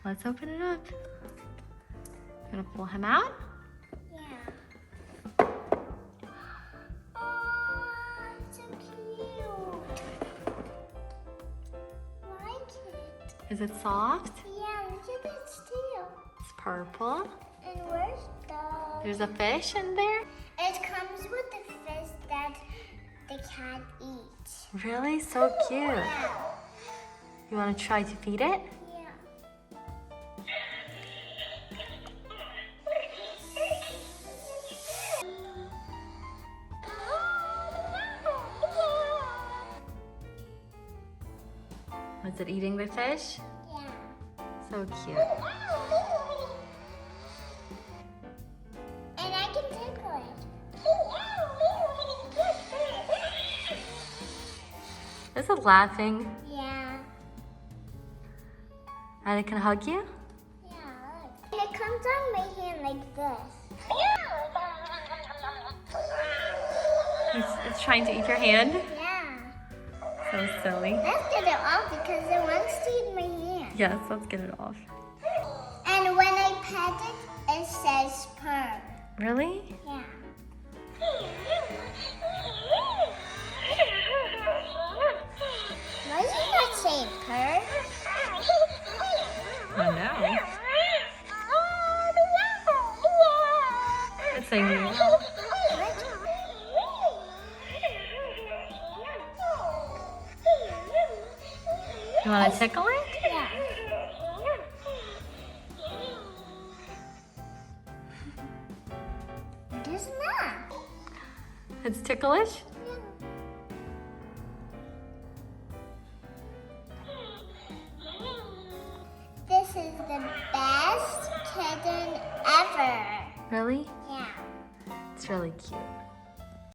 Let's open it up. Gonna pull him out? Yeah. Oh, so cute. Like it. Is it soft? Yeah, look at its tail. It's purple. And where's the... There's a fish in there? It comes with the fish that the cat eats. Really? So cute. Yeah. You wanna try to feed it? Yeah. Was it eating the fish? Yeah. So cute. And I can tickle it. Is it laughing? Yeah. And it can hug you? Yeah, look. It comes on my hand like this. It's trying to eat your hand? Yeah. So silly. Let's get it off because it wants to eat my hand. Yes, let's get it off. And when I pet it, it says purr. Really? Yeah. Why is it not saying purr? I know. It's saying meow. You want to tickle it? Yeah. It is not. It's ticklish? This is the best kitten ever. Really? Yeah. It's really cute.